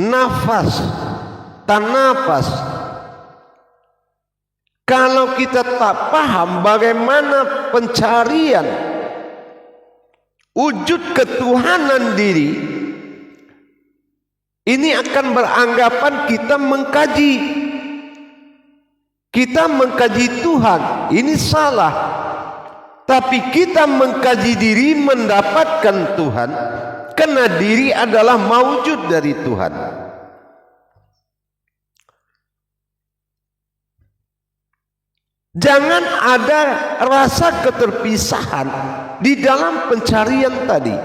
nafas, tanafas. Kalau kita tak paham bagaimana pencarian wujud ketuhanan diri, ini akan beranggapan kita mengkaji Tuhan. Ini salah. Tapi kita mengkaji diri mendapatkan Tuhan, karena diri adalah maujud dari Tuhan. Jangan ada rasa keterpisahan di dalam pencarian tadi.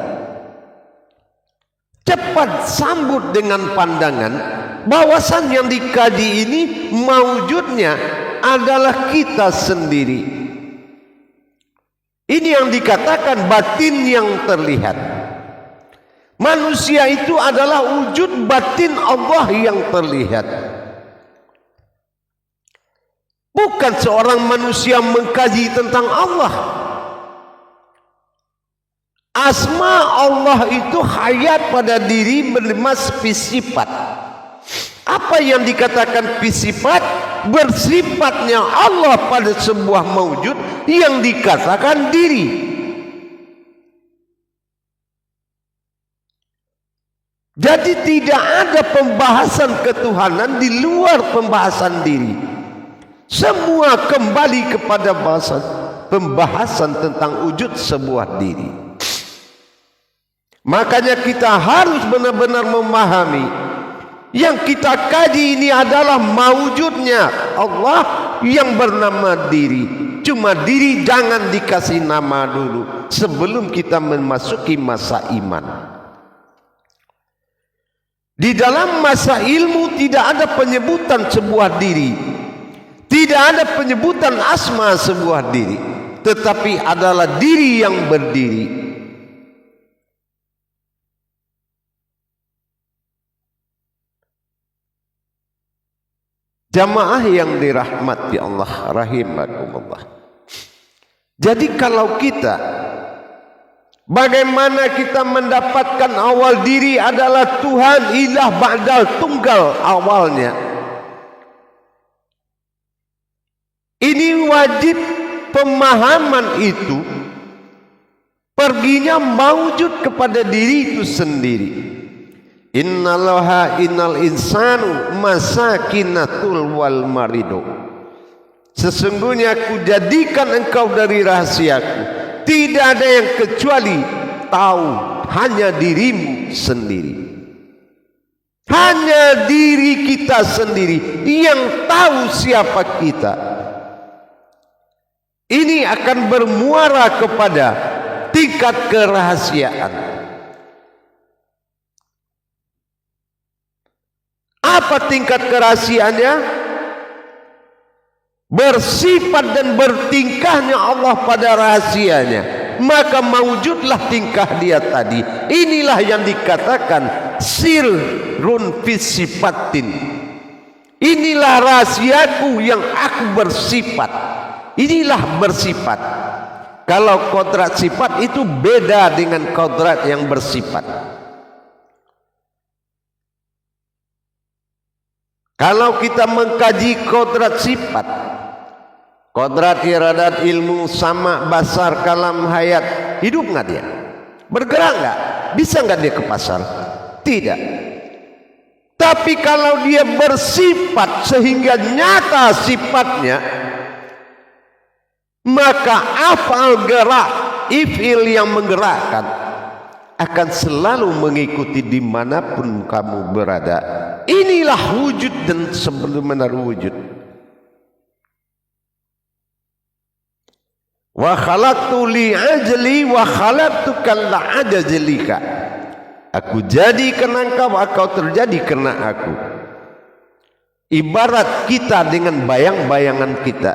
Cepat sambut dengan pandangan bahwasan yang dikaji ini maujudnya adalah kita sendiri. Ini yang dikatakan batin yang terlihat. Manusia itu adalah wujud batin Allah yang terlihat. Bukan seorang manusia mengkaji tentang Allah. Asma Allah itu hayat pada diri berlemas sifat. Apa yang dikatakan sifat? Bersifatnya Allah pada sebuah maujud yang dikatakan diri. Jadi tidak ada pembahasan ketuhanan di luar pembahasan diri. Semua kembali kepada pembahasan tentang wujud sebuah diri. Makanya kita harus benar-benar memahami yang kita kaji ini adalah maujudnya Allah yang bernama diri. Cuma diri jangan dikasih nama dulu sebelum kita memasuki masa iman. Di dalam masa ilmu tidak ada penyebutan sebuah diri. Tidak ada penyebutan asma sebuah diri, tetapi adalah diri yang berdiri. Jamaah yang dirahmati Allah rahimakumullah. Jadi kalau kita, bagaimana kita mendapatkan awal diri adalah Tuhan ilah ba'dal tunggal awalnya. Ini wajib pemahaman itu perginya maujud kepada diri itu sendiri. Innal insanu masakinatul wal maridu. Sesungguhnya aku jadikan engkau dari rahasiaku. Tidak ada yang kecuali tahu hanya dirimu sendiri. Hanya diri kita sendiri yang tahu siapa kita. Ini akan bermuara kepada tingkat kerahasiaan. Apa tingkat kerahasiaannya? Bersifat dan bertingkahnya Allah pada rahasianya. Maka mawujudlah tingkah dia tadi. Inilah yang dikatakan sirrun fisifatin. Inilah rahasiaku yang aku bersifat. Inilah bersifat. Kalau kodrat sifat itu beda dengan kodrat yang bersifat. Kalau kita mengkaji kodrat sifat, kodrat iradat ilmu sama basar kalam hayat, hidup nggak dia? Bergerak nggak? Bisa nggak dia ke pasar? Tidak. Tapi kalau dia bersifat sehingga nyata sifatnya, maka afal gerak, ifil yang menggerakkan akan selalu mengikuti dimanapun kamu berada. Inilah wujud dan sebenar wujud. Wa khalaqtu li ajli wa khalaqtuka la ajlika. Aku jadi karena engkau terjadi karena aku. Ibarat kita dengan bayang-bayangan kita.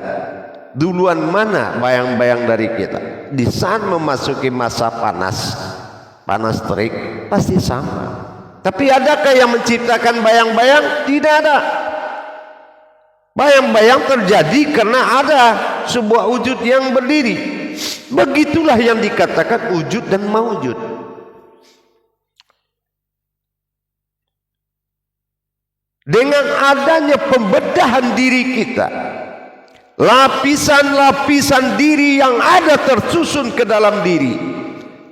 Duluan mana bayang-bayang dari kita? Di saat memasuki masa panas terik pasti sama. Tapi adakah yang menciptakan bayang-bayang? Tidak ada. Bayang-bayang terjadi karena ada sebuah wujud yang berdiri. Begitulah yang dikatakan wujud dan maujud. dengan adanya pembedahan diri kita, lapisan-lapisan diri yang ada tersusun ke dalam diri,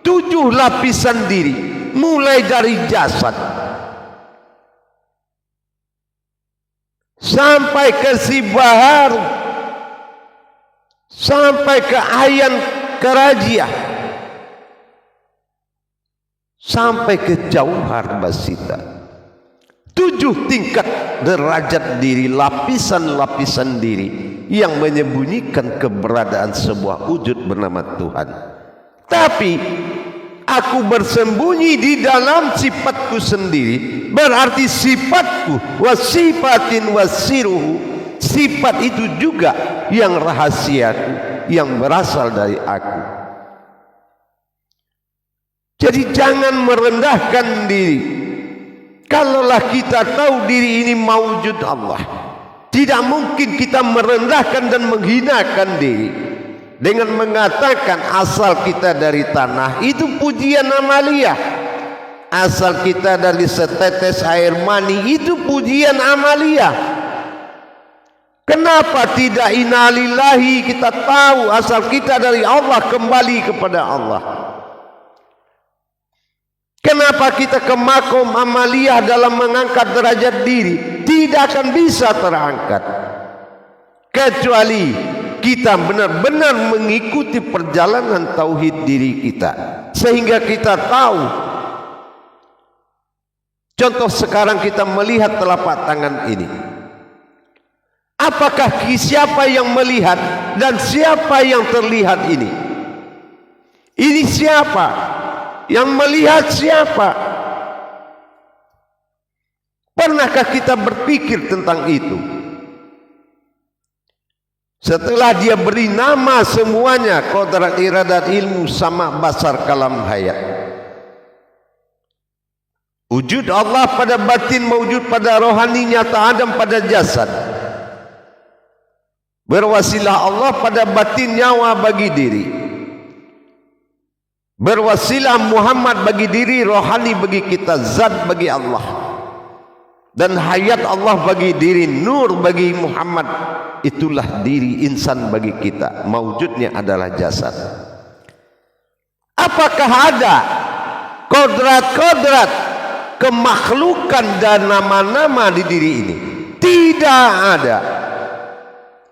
7 lapisan diri, mulai dari jasad sampai ke si bahar, sampai ke ayan kerajiah, sampai ke jauhar basita. 7 tingkat derajat diri, lapisan-lapisan diri yang menyembunyikan keberadaan sebuah wujud bernama Tuhan. Tapi aku bersembunyi di dalam sifatku sendiri, berarti sifatku wasifatin wasiruhu, sifat itu juga yang rahasiaku, yang berasal dari aku. Jadi jangan merendahkan diri. Kalaulah kita tahu diri ini maujud Allah, tidak mungkin kita merendahkan dan menghinakan diri dengan mengatakan asal kita dari tanah, itu pujian amalia. Asal kita dari setetes air mani, itu pujian amalia. Kenapa tidak innalillahi, kita tahu asal kita dari Allah, kembali kepada Allah. Kenapa kita ke makom amaliyah dalam mengangkat derajat diri? Tidak akan bisa terangkat kecuali kita benar-benar mengikuti perjalanan tauhid diri kita, sehingga kita tahu. Contoh sekarang kita melihat telapak tangan ini. Apakah siapa yang melihat dan siapa yang terlihat ini? Ini siapa? Yang melihat siapa? Pernahkah kita berpikir tentang itu? Setelah dia beri nama semuanya, qadrat, iradat, ilmu, sama, basar, kalam, hayat. Wujud Allah pada batin, mewujud pada rohani, nyata Adam pada jasad. Berwasilah Allah pada batin, nyawa bagi diri. Berwasilah Muhammad bagi diri, rohani bagi kita, zat bagi Allah, dan hayat Allah bagi diri, nur bagi Muhammad. Itulah diri insan bagi kita, maujudnya adalah jasad. Apakah ada kodrat-kodrat kemakhlukan dan nama-nama di diri ini? Tidak ada.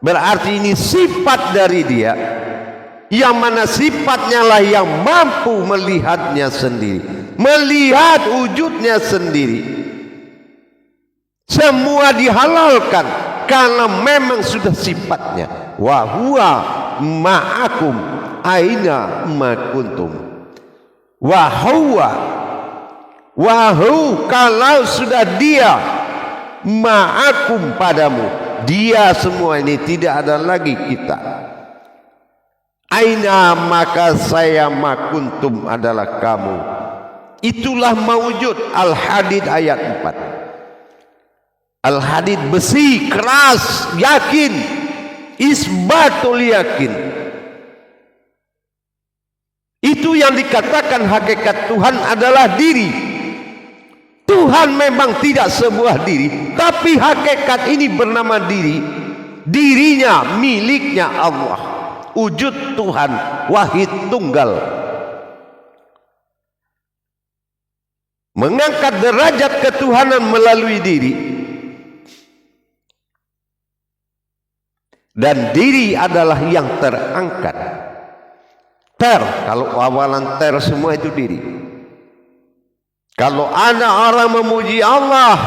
Berarti ini sifat dari dia, yang mana sifatnya lah yang mampu melihatnya sendiri, melihat wujudnya sendiri. Semua dihalalkan karena memang sudah sifatnya. Wa huwa ma'akum aina ma kuntum. Wa huwa, kalau sudah dia ma'akum padamu, dia semua ini, tidak ada lagi kita. Aina, maka saya makuntum adalah kamu. Itulah mawujud. Al-Hadid ayat 4. Al-Hadid besi, keras, yakin, isbatul yakin. Itu yang dikatakan hakikat Tuhan adalah diri. Tuhan memang tidak sebuah diri, tapi hakikat ini bernama diri. Dirinya miliknya Allah. Wujud Tuhan wahid tunggal, mengangkat derajat ketuhanan melalui diri, dan diri adalah yang terangkat. Kalau awalan semua itu diri. Kalau ada orang memuji Allah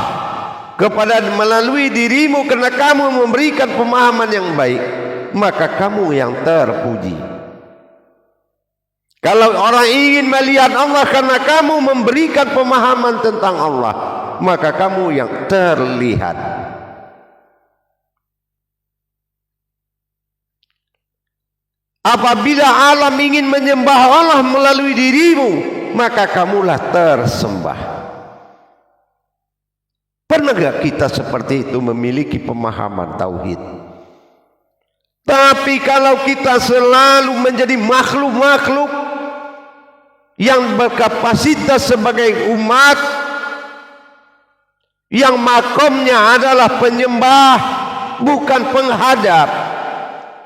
kepada melalui dirimu karena kamu memberikan pemahaman yang baik, maka kamu yang terpuji. Kalau orang ingin melihat Allah karena kamu memberikan pemahaman tentang Allah, maka kamu yang terlihat. Apabila alam ingin menyembah Allah melalui dirimu, maka kamulah tersembah. Pernah gak kita seperti itu memiliki pemahaman tauhid? Tapi kalau kita selalu menjadi makhluk-makhluk yang berkapasitas sebagai umat, yang makomnya adalah penyembah, bukan penghadap.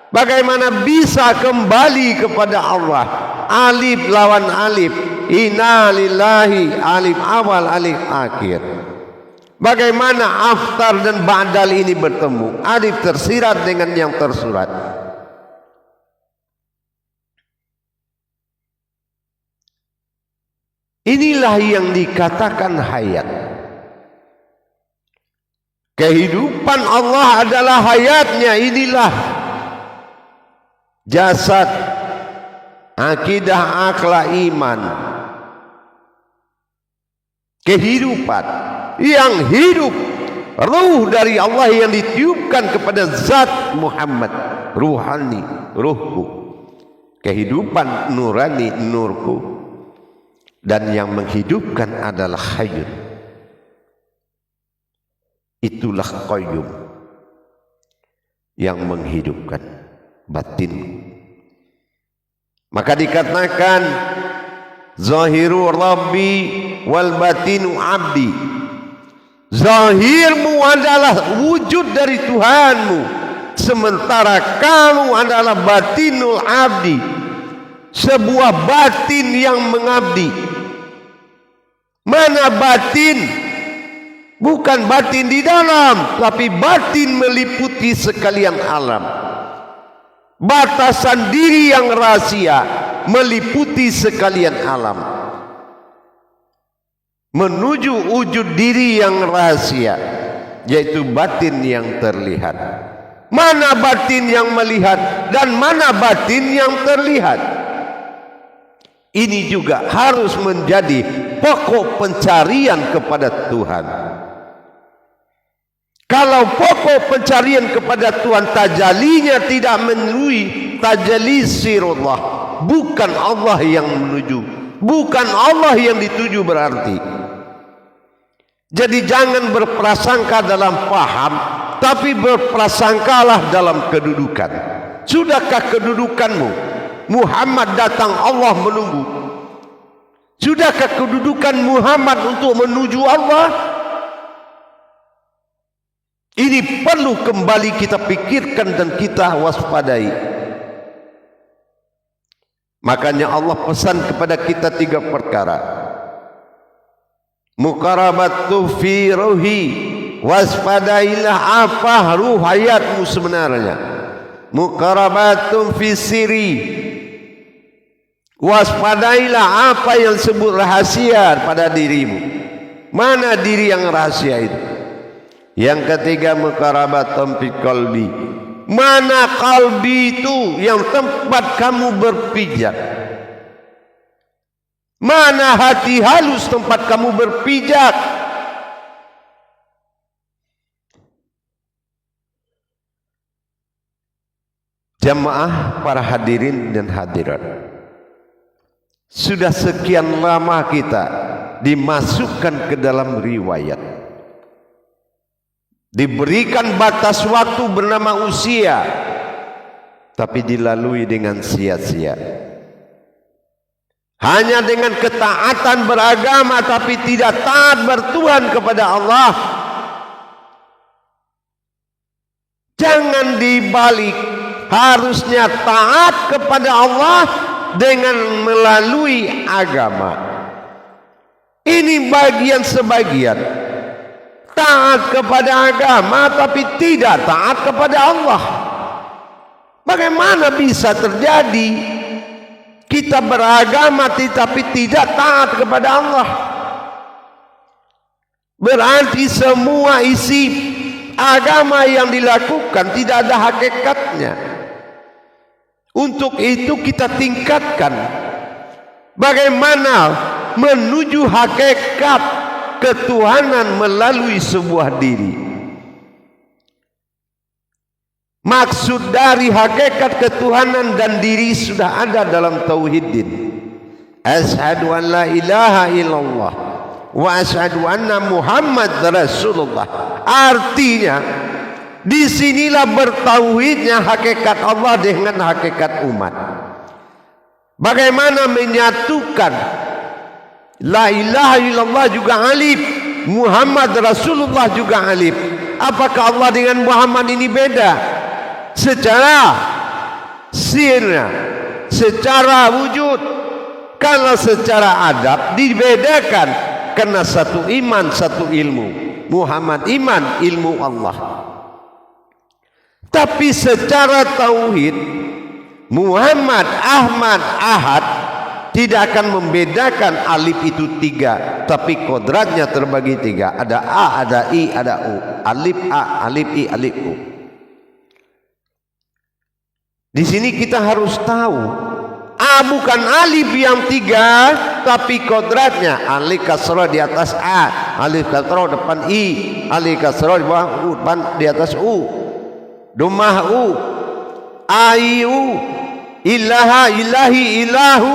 Bagaimana bisa kembali kepada Allah? Alif lawan alif, inna lillahi, alif awal alif akhir. Bagaimana aftar dan ba'dal ini bertemu? Alif tersirat dengan yang tersurat. Inilah yang dikatakan hayat. Kehidupan Allah adalah hayatnya. Inilah jasad, akidah, akhlak, iman. Kehidupan yang hidup, ruh dari Allah yang ditiupkan kepada zat Muhammad, ruhani, ruhku, kehidupan nurani, nurku. Dan yang menghidupkan adalah hayyun, itulah qayyum, yang menghidupkan batin. Maka dikatakan zahiru rabbi wal batinu abdi. Zahirmu adalah wujud dari Tuhanmu, sementara kamu adalah batinul abdi, sebuah batin yang mengabdi. Mana batin? Bukan batin di dalam, tapi batin meliputi sekalian alam. Batasan diri yang rahasia meliputi sekalian alam, menuju wujud diri yang rahasia, yaitu batin yang terlihat. Mana batin yang melihat dan mana batin yang terlihat? Ini juga harus menjadi pokok pencarian kepada Tuhan. Kalau pokok pencarian kepada Tuhan tajalinya tidak melalui tajalli sirullah, bukan Allah yang menuju, bukan Allah yang dituju berarti. Jadi jangan berprasangka dalam paham, tapi berprasangkalah dalam kedudukan. Sudahkah kedudukanmu? Muhammad datang, Allah menunggu. Sudahkah kedudukan Muhammad untuk menuju Allah? Ini perlu kembali kita pikirkan dan kita waspadai. Makanya Allah pesan kepada kita 3 perkara. Muqarabatu fi ruhi, waspadailah apa ruh hayatmu sebenarnya. Muqarabatun fi siri, waspadailah apa yang sebut rahasia pada dirimu. Mana diri yang rahasia itu? Yang ketiga, muqarabatun fi qalbi, mana kalbi itu yang tempat kamu berpijak. Mana hati halus tempat kamu berpijak. Jamaah para hadirin dan hadirat, sudah sekian lama kita dimasukkan ke dalam riwayat, diberikan batas waktu bernama usia, tapi dilalui dengan sia-sia. Hanya dengan ketaatan beragama tapi tidak taat bertuhan kepada Allah. Jangan dibalik, harusnya taat kepada Allah dengan melalui agama. Ini bagian sebagian. Taat kepada agama tapi tidak taat kepada Allah. Bagaimana bisa terjadi kita beragama tetapi tidak taat kepada Allah? Berarti semua isi agama yang dilakukan tidak ada hakikatnya. Untuk itu kita tingkatkan bagaimana menuju hakikat ketuhanan melalui sebuah diri. Maksud dari hakikat ketuhanan dan diri sudah ada dalam tauhidin. Asyhadu an la ilaha illallah wa asyhadu anna Muhammad Rasulullah. Artinya disinilah bertauhidnya hakikat Allah dengan hakikat umat. Bagaimana menyatukan la ilaha illallah juga alif, Muhammad Rasulullah juga alif. Apakah Allah dengan Muhammad ini beda? Secara sirna, secara wujud. Kalau secara adab dibedakan, karena satu iman, satu ilmu. Muhammad iman, ilmu Allah. Tapi secara tauhid, Muhammad, Ahmad, Ahad tidak akan membedakan alif itu tiga, tapi kodratnya terbagi tiga. Ada A, ada I, ada U. Alif A, alif I, alif U. Di sini kita harus tahu, A bukan alif yang tiga, tapi kodratnya alif kasroh di atas A, alif kasroh depan I, alif kasroh di bawah U, depan di atas U, domah U, Ayu, ilaha, ilahi, ilahu,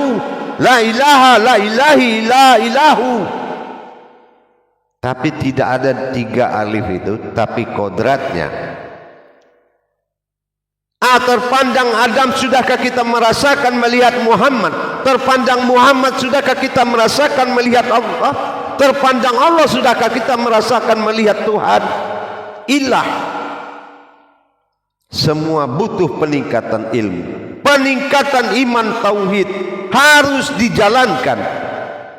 la ilaha, la ilahi, la ilahu. Tapi tidak ada tiga alif itu, tapi kodratnya. Terpandang Adam, sudahkah kita merasakan melihat Muhammad? Terpandang Muhammad, sudahkah kita merasakan melihat Allah? Terpandang Allah, sudahkah kita merasakan melihat Tuhan? Ilah. Semua butuh peningkatan ilmu, peningkatan iman tauhid harus dijalankan.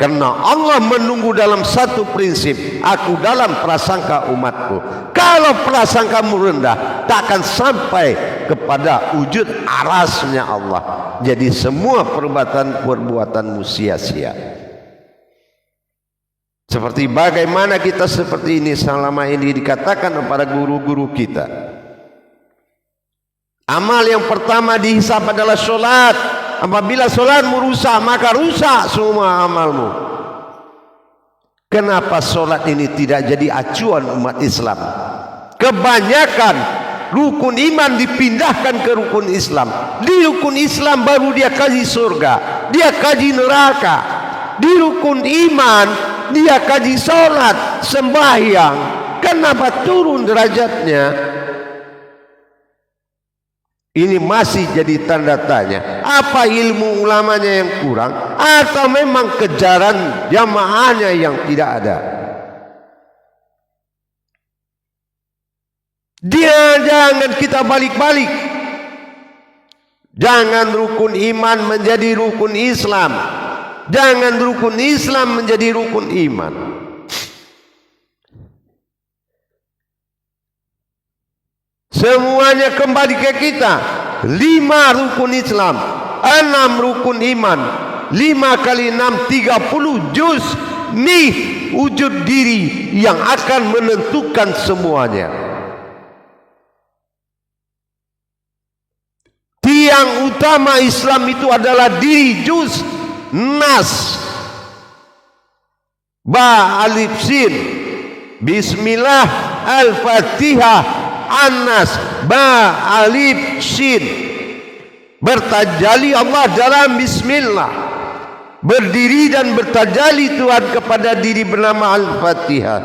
Karena Allah menunggu dalam satu prinsip, aku dalam prasangka umatku. Kalau prasangkamu rendah, tak akan sampai kepada wujud arasnya Allah. Jadi semua perbuatanmu sia-sia. Seperti bagaimana kita seperti ini selama ini dikatakan kepada guru-guru kita. Amal yang pertama dihisab adalah sholat. Apabila sholatmu rusak, maka rusak semua amalmu. Kenapa sholat ini tidak jadi acuan umat Islam? Kebanyakan rukun iman dipindahkan ke rukun Islam. Di rukun Islam baru dia kaji surga, dia kaji neraka. Di rukun iman dia kaji sholat, sembahyang. Kenapa turun derajatnya? Ini masih jadi tanda tanya. Apa ilmu ulamanya yang kurang, atau memang kejaran jamaahnya yang tidak ada? Jangan kita balik-balik. Jangan rukun iman menjadi rukun Islam, jangan rukun Islam menjadi rukun iman. Semuanya kembali ke kita. 5 rukun Islam, 6 rukun iman, 5 kali 6 30 juz. Nih wujud diri yang akan menentukan semuanya. Tiang utama Islam itu adalah diri, juz, nas, ba, alif, sin, bismillah, al-fatihah, Anas, ba, alif, shin. Bertajali Allah dalam bismillah. Berdiri dan bertajali Tuhan kepada diri bernama Al-Fatihah.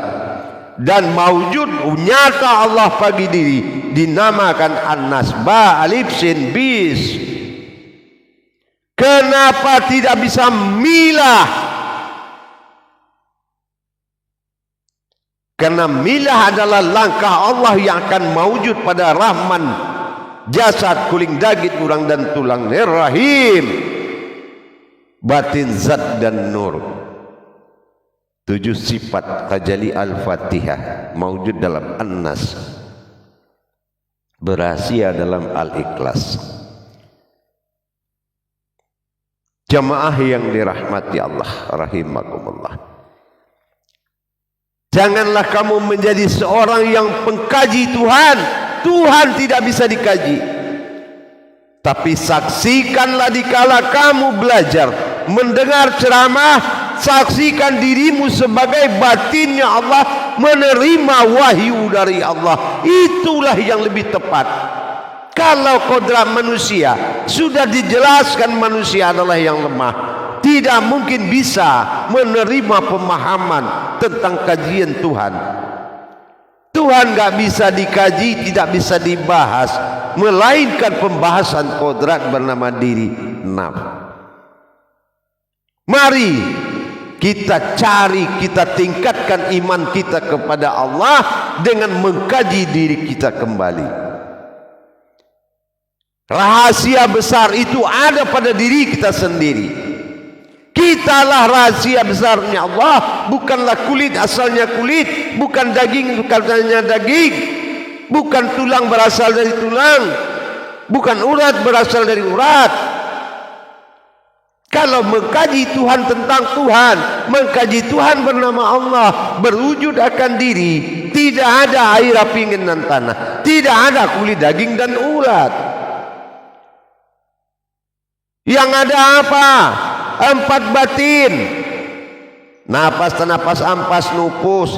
Dan mawujud nyata Allah bagi diri dinamakan Anas, ba, alif, shin, bis. Kenapa tidak bisa milah? Karena milah adalah langkah Allah yang akan mewujud pada Rahman, jasad, kuling, daging, urang dan tulang, Rahim, batin, zat dan nur. 7 sifat tajalli Al-Fatihah mewujud dalam An-Nas, berahsia dalam Al-Ikhlas. Jamaah yang dirahmati Allah rahimakumullah. Janganlah kamu menjadi seorang yang pengkaji Tuhan. Tuhan tidak bisa dikaji. Tapi saksikanlah dikala kamu belajar, mendengar ceramah, saksikan dirimu sebagai batinnya Allah, menerima wahyu dari Allah. Itulah yang lebih tepat. Kalau kodrat manusia sudah dijelaskan, manusia adalah yang lemah, tidak mungkin bisa menerima pemahaman tentang kajian Tuhan. Tuhan gak bisa dikaji, tidak bisa dibahas, melainkan pembahasan kodrat bernama diri naf. Mari kita cari, kita tingkatkan iman kita kepada Allah dengan mengkaji diri kita kembali. Rahasia besar itu ada pada diri kita sendiri. Kitalah rahasia besarnya Allah, bukanlah kulit asalnya kulit, bukan daging bukannya daging, bukan tulang berasal dari tulang, bukan urat berasal dari urat. Kalau mengkaji Tuhan tentang Tuhan, mengkaji Tuhan bernama Allah, berwujud akan diri, tidak ada air, api, angin dan tanah, tidak ada kulit, daging dan urat. Yang ada apa? 4 batin, napas, napas, ampas, nupus.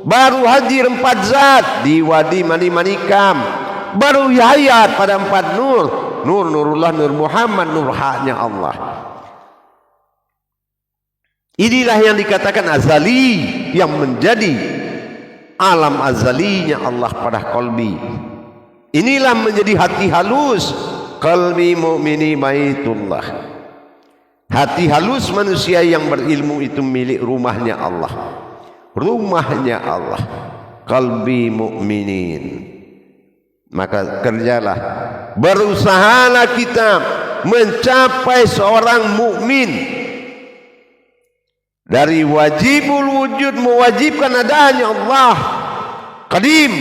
Baru hadir 4 zat, diwadi, mani, manikam. Baru hayat pada 4 nur, nur nurullah, nur Muhammad, nur haknya Allah. Inilah yang dikatakan azali, yang menjadi alam azalinya Allah pada qalbi. Inilah menjadi hati halus, qalbi mu'mini baitullah. Hati halus manusia yang berilmu itu milik rumahnya Allah. Rumahnya Allah, qalbi mu'minin. Maka kerjalah, berusahalah kita mencapai seorang mukmin. Dari wajibul wujud, mewajibkan adanya Allah qadim,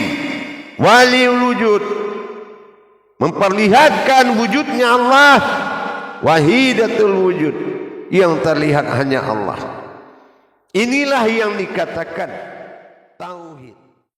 waliul wujud, memperlihatkan wujudnya Allah, wahidatul wujud, yang terlihat hanya Allah. Inilah yang dikatakan